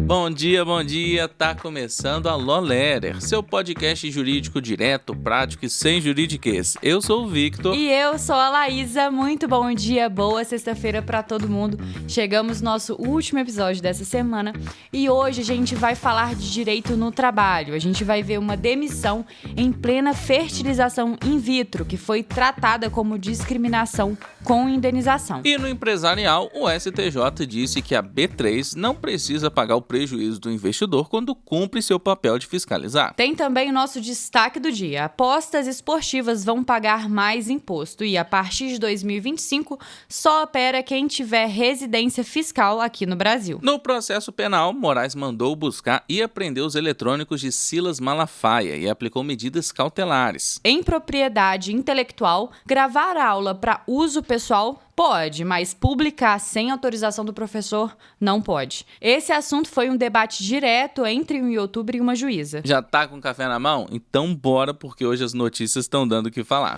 Bom dia, tá começando a Law Letter, seu podcast jurídico direto, prático e sem juridiquês. Eu sou o Victor. E eu sou a Laísa, muito bom dia, boa sexta-feira pra todo mundo. Chegamos no nosso último episódio dessa semana e hoje a gente vai falar de direito no trabalho. A gente vai ver uma demissão em plena fertilização in vitro, que foi tratada como discriminação com indenização. E no empresarial, o STJ disse que a B3 não precisa pagar o prejuízo do investidor quando cumpre seu papel de fiscalizar. Tem também o nosso destaque do dia. Apostas esportivas vão pagar mais imposto e a partir de 2025 só opera quem tiver residência fiscal aqui no Brasil. No processo penal, Moraes mandou buscar e apreender os eletrônicos de Silas Malafaia e aplicou medidas cautelares. Em propriedade intelectual, gravar a aula para uso pessoal pode, mas publicar sem autorização do professor não pode. Esse assunto foi um debate direto entre um youtuber e uma juíza. Já tá com café na mão? Então bora, porque hoje as notícias estão dando o que falar.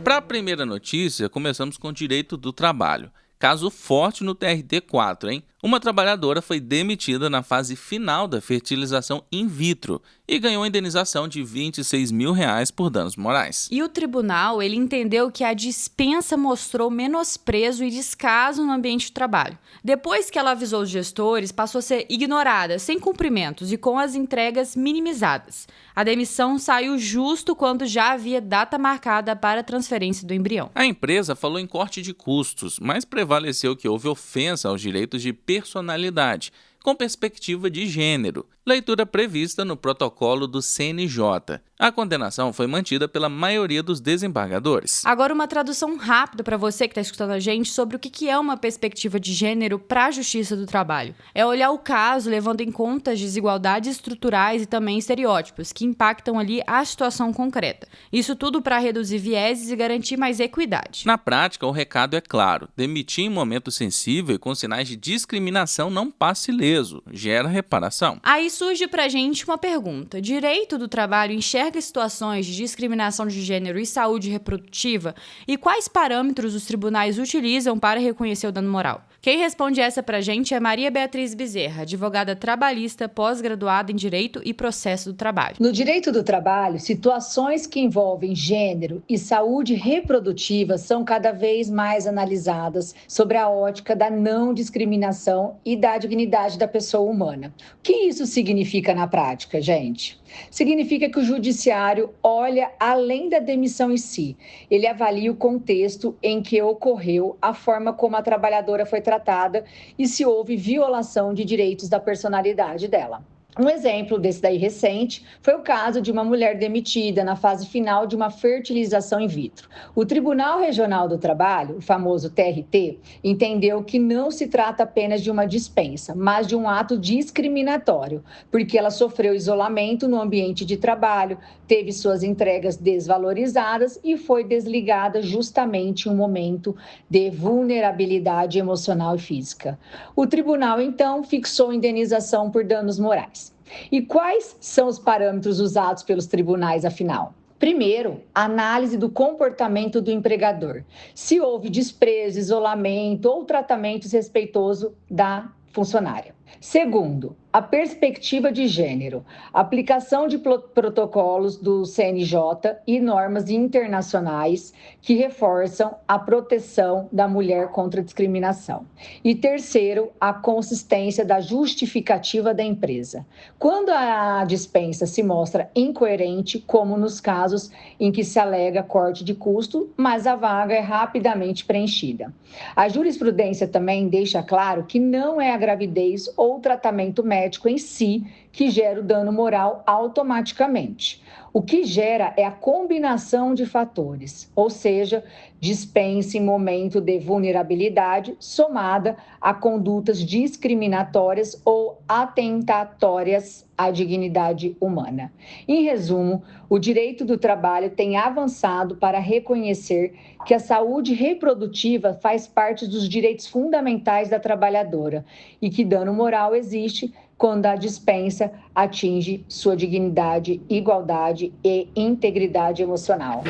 Para a primeira notícia, começamos com o direito do trabalho. Caso forte no TRT4, hein? Uma trabalhadora foi demitida na fase final da fertilização in vitro e ganhou a indenização de R$26 mil por danos morais. E o tribunal, ele entendeu que a dispensa mostrou menosprezo e descaso no ambiente de trabalho. Depois que ela avisou os gestores, passou a ser ignorada, sem cumprimentos e com as entregas minimizadas. A demissão saiu justo quando já havia data marcada para a transferência do embrião. A empresa falou em corte de custos, mas prevaleceu que houve ofensa aos direitos de personalidade, com perspectiva de gênero, leitura prevista no protocolo do CNJ. A condenação foi mantida pela maioria dos desembargadores. Agora uma tradução rápida para você que está escutando a gente sobre o que é uma perspectiva de gênero para a justiça do trabalho. É olhar o caso levando em conta as desigualdades estruturais e também estereótipos que impactam ali a situação concreta. Isso tudo para reduzir vieses e garantir mais equidade. Na prática, o recado é claro: demitir em momento sensível e com sinais de discriminação não passe ileso, gera reparação. Aí surge pra gente uma pergunta. Direito do trabalho enxerga situações de discriminação de gênero e saúde reprodutiva? E quais parâmetros os tribunais utilizam para reconhecer o dano moral? Quem responde essa pra gente é Maria Beatriz Bezerra, advogada trabalhista, pós-graduada em Direito e Processo do Trabalho. No direito do trabalho, situações que envolvem gênero e saúde reprodutiva são cada vez mais analisadas sobre a ótica da não discriminação e da dignidade da pessoa humana. O que isso significa na prática, gente? Significa que o judiciário olha além da demissão em si. Ele avalia o contexto em que ocorreu, a forma como a trabalhadora foi tratada e se houve violação de direitos da personalidade dela. Um exemplo desse daí recente foi o caso de uma mulher demitida na fase final de uma fertilização in vitro. O Tribunal Regional do Trabalho, o famoso TRT, entendeu que não se trata apenas de uma dispensa, mas de um ato discriminatório, porque ela sofreu isolamento no ambiente de trabalho, teve suas entregas desvalorizadas e foi desligada justamente em um momento de vulnerabilidade emocional e física. O tribunal, então, fixou indenização por danos morais. E quais são os parâmetros usados pelos tribunais, afinal? Primeiro, análise do comportamento do empregador. Se houve desprezo, isolamento ou tratamento desrespeitoso da funcionária. Segundo, a perspectiva de gênero, aplicação de protocolos do CNJ e normas internacionais que reforçam a proteção da mulher contra a discriminação. E terceiro, a consistência da justificativa da empresa. Quando a dispensa se mostra incoerente, como nos casos em que se alega corte de custo, mas a vaga é rapidamente preenchida. A jurisprudência também deixa claro que não é a gravidez ou tratamento médico em si que gera o dano moral automaticamente. O que gera é a combinação de fatores, ou seja, dispensa em momento de vulnerabilidade somada a condutas discriminatórias ou atentatórias à dignidade humana. Em resumo, o direito do trabalho tem avançado para reconhecer que a saúde reprodutiva faz parte dos direitos fundamentais da trabalhadora e que dano moral existe quando a dispensa atinge sua dignidade, igualdade e integridade emocional.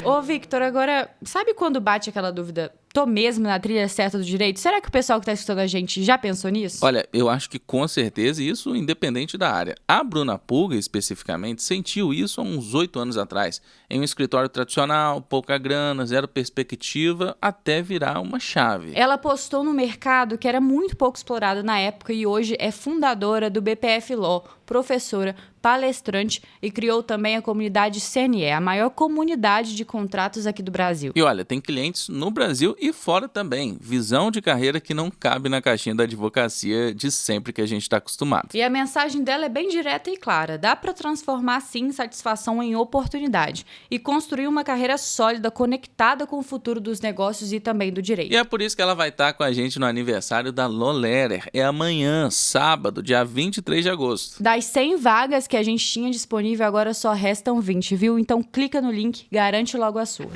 Ô, Victor, agora, sabe quando bate aquela dúvida? tô mesmo na trilha certa do direito? Será que o pessoal que tá escutando a gente já pensou nisso? Olha, eu acho que com certeza isso independente da área. A Bruna Pulga, especificamente, sentiu isso há uns 8 anos atrás, em um escritório tradicional, pouca grana, zero perspectiva, até virar uma chave. Ela apostou no mercado que era muito pouco explorado na época e hoje é fundadora do BPF Law, professora, palestrante e criou também a comunidade CNE, a maior comunidade de contratos aqui do Brasil. E olha, tem clientes no Brasil e fora também. Visão de carreira que não cabe na caixinha da advocacia de sempre que a gente está acostumado. E a mensagem dela é bem direta e clara. Dá para transformar, sim, satisfação em oportunidade e construir uma carreira sólida, conectada com o futuro dos negócios e também do direito. E é por isso que ela vai estar com a gente no aniversário da Law Letter. É amanhã, sábado, dia 23 de agosto. Das 100 vagas que a gente tinha disponível, agora só restam 20, viu? Então clica no link, garante logo a sua.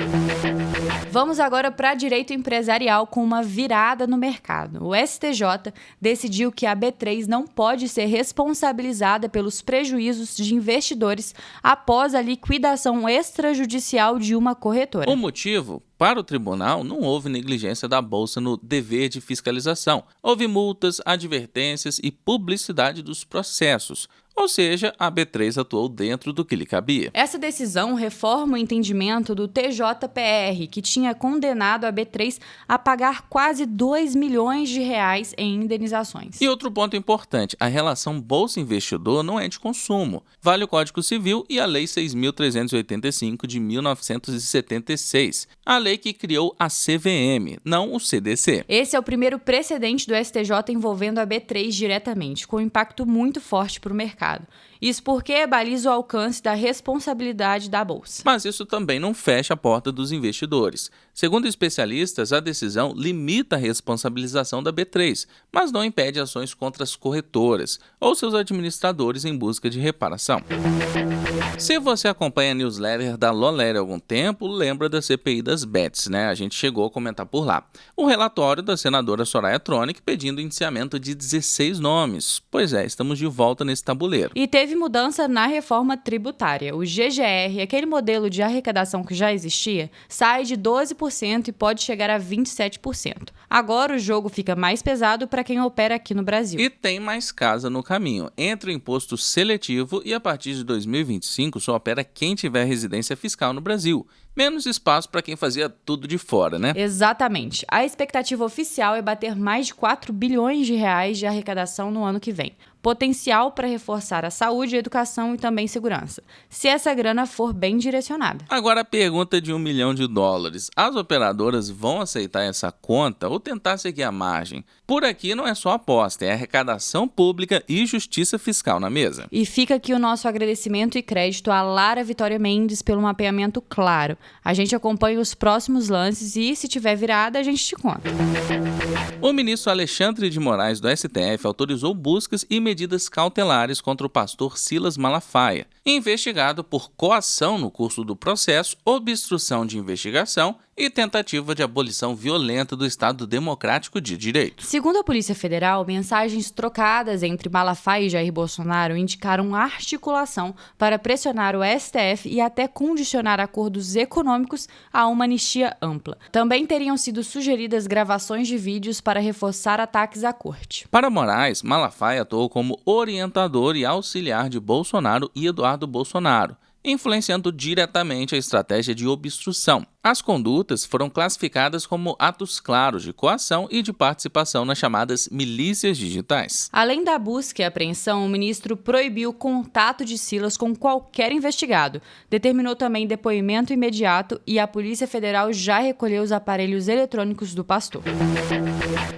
Vamos agora para direito empresarial com uma virada no mercado. O STJ decidiu que a B3 não pode ser responsabilizada pelos prejuízos de investidores após a liquidação extrajudicial de uma corretora. O motivo? Para o tribunal, não houve negligência da Bolsa no dever de fiscalização. Houve multas, advertências e publicidade dos processos. Ou seja, a B3 atuou dentro do que lhe cabia. Essa decisão reforma o entendimento do TJPR, que tinha condenado a B3 a pagar quase 2 milhões de reais em indenizações. E outro ponto importante, a relação bolsa-investidor não é de consumo. Vale o Código Civil e a Lei 6.385 de 1976, a lei que criou a CVM, não o CDC. Esse é o primeiro precedente do STJ envolvendo a B3 diretamente, com um impacto muito forte para o mercado. Isso porque baliza o alcance da responsabilidade da Bolsa. Mas isso também não fecha a porta dos investidores. Segundo especialistas, a decisão limita a responsabilização da B3, mas não impede ações contra as corretoras ou seus administradores em busca de reparação. Se você acompanha a newsletter da Law Letter há algum tempo, lembra da CPI das bets, né? A gente chegou a comentar por lá. O relatório da senadora Soraya Tronic pedindo indiciamento de 16 nomes. Pois é, estamos de volta nesse tabuleiro. E teve mudança na reforma tributária. O GGR, aquele modelo de arrecadação que já existia, sai de 12% e pode chegar a 27%. Agora o jogo fica mais pesado para quem opera aqui no Brasil. E tem mais casa no caminho. Entra o imposto seletivo e a partir de 2025 só opera quem tiver residência fiscal no Brasil. Menos espaço para quem fazia tudo de fora, né? Exatamente. A expectativa oficial é bater mais de 4 bilhões de reais de arrecadação no ano que vem. Potencial para reforçar a saúde, educação e também segurança, se essa grana for bem direcionada. Agora a pergunta de $1 milhão. As operadoras vão aceitar essa conta ou tentar seguir a margem? Por aqui não é só aposta, é arrecadação pública e justiça fiscal na mesa. E fica aqui o nosso agradecimento e crédito à Lara Vitória Mendes pelo mapeamento claro. A gente acompanha os próximos lances e, se tiver virada, a gente te conta. O ministro Alexandre de Moraes do STF autorizou buscas e medidas cautelares contra o pastor Silas Malafaia, investigado por coação no curso do processo, obstrução de investigação e tentativa de abolição violenta do Estado Democrático de Direito. Segundo a Polícia Federal, mensagens trocadas entre Malafaia e Jair Bolsonaro indicaram articulação para pressionar o STF e até condicionar acordos econômicos a uma anistia ampla. Também teriam sido sugeridas gravações de vídeos para reforçar ataques à corte. Para Moraes, Malafaia atuou como orientador e auxiliar de Bolsonaro e Eduardo Bolsonaro, influenciando diretamente a estratégia de obstrução. As condutas foram classificadas como atos claros de coação e de participação nas chamadas milícias digitais. Além da busca e apreensão, o ministro proibiu o contato de Silas com qualquer investigado, determinou também depoimento imediato e a Polícia Federal já recolheu os aparelhos eletrônicos do pastor.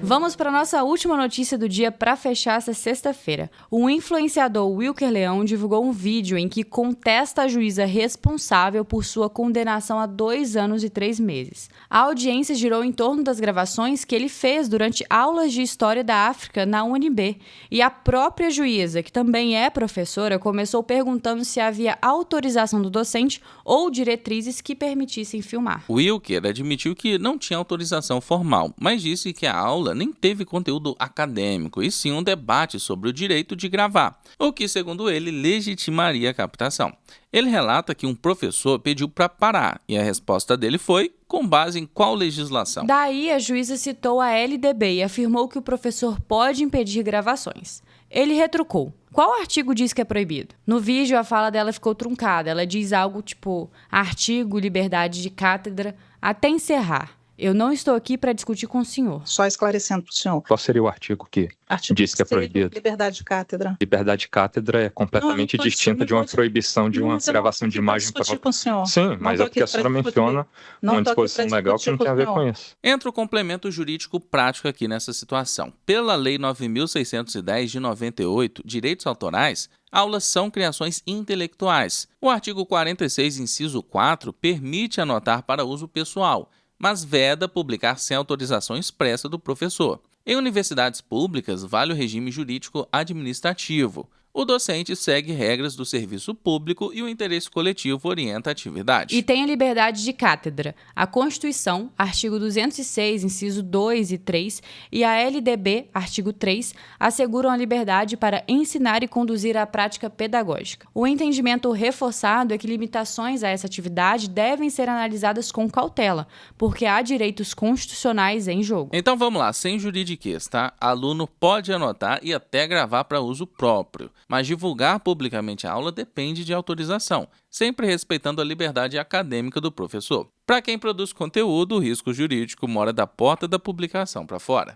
Vamos para a nossa última notícia do dia para fechar essa sexta-feira. O influenciador Wilker Leão divulgou um vídeo em que contesta a juíza responsável por sua condenação a 2 anos e 3 meses. A audiência girou em torno das gravações que ele fez durante aulas de História da África na UNB. E a própria juíza, que também é professora, começou perguntando se havia autorização do docente ou diretrizes que permitissem filmar. Wilker admitiu que não tinha autorização formal, mas disse que a aula nem teve conteúdo acadêmico, e sim um debate sobre o direito de gravar, o que, segundo ele, legitimaria a captação. Ele relata que um professor pediu para parar e a resposta dele foi: com base em qual legislação? Daí, a juíza citou a LDB e afirmou que o professor pode impedir gravações. Ele retrucou: qual artigo diz que é proibido? No vídeo, a fala dela ficou truncada. Ela diz algo tipo: artigo, liberdade de cátedra, até encerrar. Eu não estou aqui para discutir com o senhor. Só esclarecendo para o senhor. Qual seria o artigo que diz que é proibido? Liberdade de cátedra. Liberdade de cátedra é completamente distinta de uma proibição de uma gravação de imagem. Com o senhor. Sim, mas é porque a senhora menciona uma disposição legal que não tem a ver com isso. Entra o complemento jurídico prático aqui nessa situação. Pela Lei 9.610 de 98, direitos autorais, aulas são criações intelectuais. O artigo 46, inciso 4, permite anotar para uso pessoal, mas veda publicar sem autorização expressa do professor. Em universidades públicas, vale o regime jurídico administrativo. O docente segue regras do serviço público e o interesse coletivo orienta a atividade. E tem a liberdade de cátedra. A Constituição, artigo 206, inciso 2 e 3, e a LDB, artigo 3, asseguram a liberdade para ensinar e conduzir a prática pedagógica. O entendimento reforçado é que limitações a essa atividade devem ser analisadas com cautela, porque há direitos constitucionais em jogo. Então vamos lá, sem juridiquês, tá? Aluno pode anotar e até gravar para uso próprio, mas divulgar publicamente a aula depende de autorização, sempre respeitando a liberdade acadêmica do professor. Para quem produz conteúdo, o risco jurídico mora da porta da publicação para fora.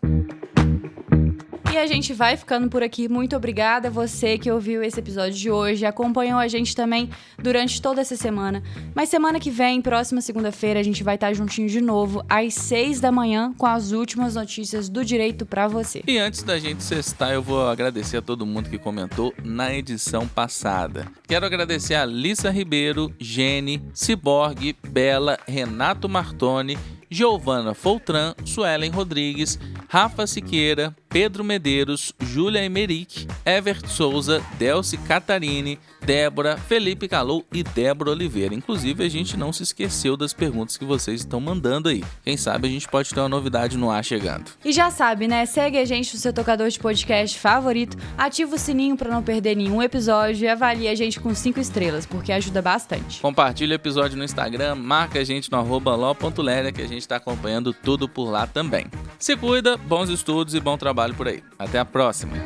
E a gente vai ficando por aqui. Muito obrigada a você que ouviu esse episódio de hoje, acompanhou a gente também durante toda essa semana. Mas semana que vem, próxima segunda-feira, a gente vai estar juntinho de novo, às 6 da manhã, com as últimas notícias do direito pra você. E antes da gente sextar, eu vou agradecer a todo mundo que comentou na edição passada. Quero agradecer a Lissa Ribeiro, Gene, Ciborgue, Bela, Renato Martoni, Giovana Foltran, Suelen Rodrigues, Rafa Siqueira, Pedro Medeiros, Júlia Emerick, Evert Souza, Delci Catarini, Débora, Felipe Calou e Débora Oliveira. Inclusive, a gente não se esqueceu das perguntas que vocês estão mandando aí. Quem sabe a gente pode ter uma novidade no ar chegando. E já sabe, né? Segue a gente no seu tocador de podcast favorito, ativa o sininho para não perder nenhum episódio e avalie a gente com 5 estrelas, porque ajuda bastante. Compartilha o episódio no Instagram, marca a gente no @lo.leria, que a gente está acompanhando tudo por lá também. Se cuida, bons estudos e bom trabalho por aí. Até a próxima!